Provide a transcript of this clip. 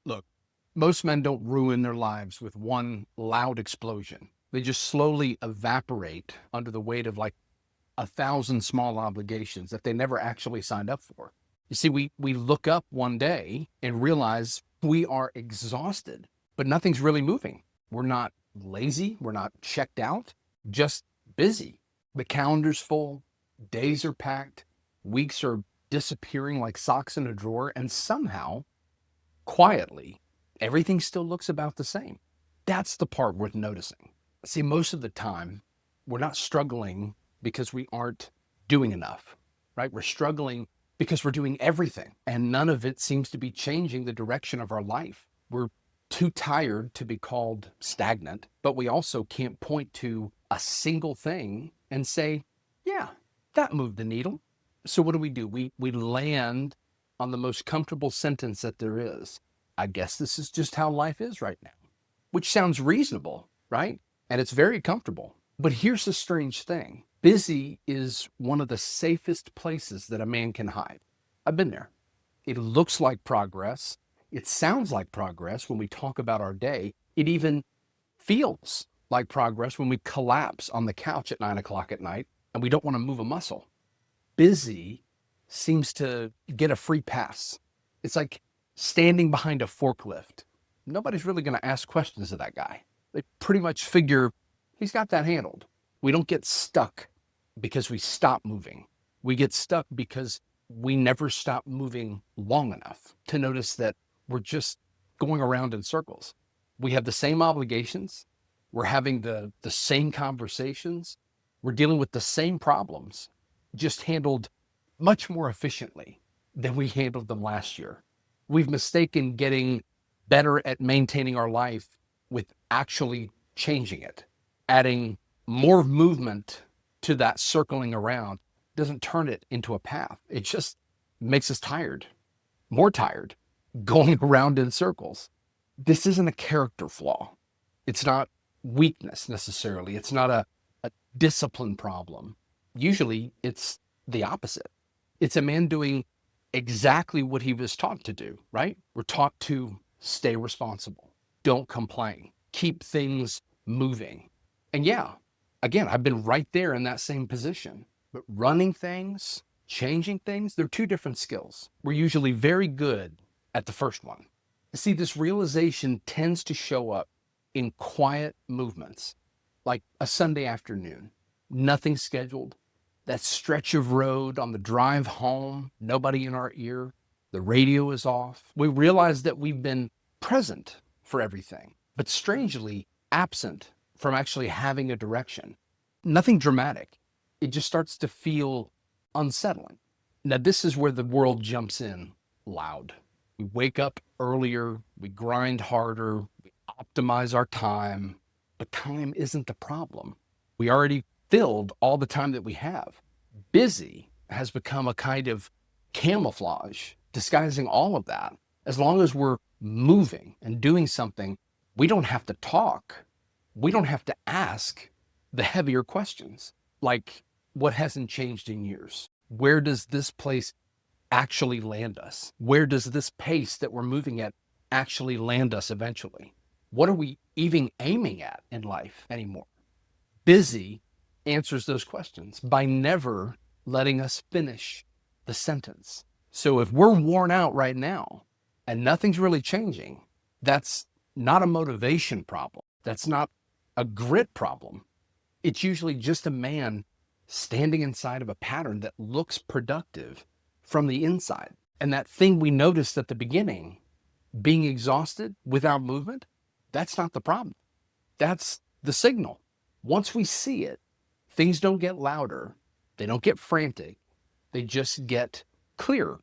Look, most men don't ruin their lives with one loud explosion. They just slowly evaporate under the weight of like 1,000 small obligations that they never actually signed up for. You see, we look up one day and realize we are exhausted, but nothing's really moving. We're not lazy. We're not checked out, just busy. The calendar's full. Days are packed. Weeks are disappearing like socks in a drawer. And somehow, quietly, everything still looks about the same. That's the part worth noticing. See, most of the time, we're not struggling because we aren't doing enough, right? We're struggling because we're doing everything, and none of it seems to be changing the direction of our life. We're too tired to be called stagnant, but we also can't point to a single thing and say, yeah, that moved the needle. So what do? We land on the most comfortable sentence that there is. I guess this is just how life is right now, which sounds reasonable, right? And it's very comfortable. But here's the strange thing. Busy is one of the safest places that a man can hide. I've been there. It looks like progress. It sounds like progress when we talk about our day. It even feels like progress when we collapse on the couch at 9 o'clock at night and we don't want to move a muscle. Busy seems to get a free pass. It's like standing behind a forklift. Nobody's really going to ask questions of that guy. They pretty much figure he's got that handled. We don't get stuck because we stop moving. We get stuck because we never stop moving long enough to notice that we're just going around in circles. We have the same obligations. We're having the same conversations. We're dealing with the same problems, just handled much more efficiently than we handled them last year. We've mistaken getting better at maintaining our life with actually changing it. Adding more movement to that circling around doesn't turn it into a path. It just makes us tired, more tired, going around in circles. This isn't a character flaw. It's not weakness necessarily. It's not a discipline problem. Usually it's the opposite. It's a man doing exactly what he was taught to do, right? We're taught to stay responsible, don't complain, keep things moving. And yeah, again, I've been right there in that same position. But running things, changing things, they're two different skills. We're usually very good at the first one. See, this realization tends to show up in quiet movements, like a Sunday afternoon, nothing scheduled, that stretch of road on the drive home, nobody in our ear, the radio is off. We realize that we've been present for everything, but strangely absent from actually having a direction. Nothing dramatic. It just starts to feel unsettling. Now, this is where the world jumps in loud. We wake up earlier, we grind harder, we optimize our time, but time isn't the problem. We already filled all the time that we have. Busy has become a kind of camouflage disguising all of that. As long as we're moving and doing something, we don't have to talk. We don't have to ask the heavier questions, like what hasn't changed in years? Where does this place actually land us? Where does this pace that we're moving at actually land us eventually? What are we even aiming at in life anymore? Busy answers those questions by never letting us finish the sentence. So if we're worn out right now and nothing's really changing, that's not a motivation problem. That's not a grit problem. It's usually just a man standing inside of a pattern that looks productive from the inside. And that thing we noticed at the beginning, being exhausted without movement, that's not the problem. That's the signal. Once we see it, things don't get louder. They don't get frantic. They just get clearer.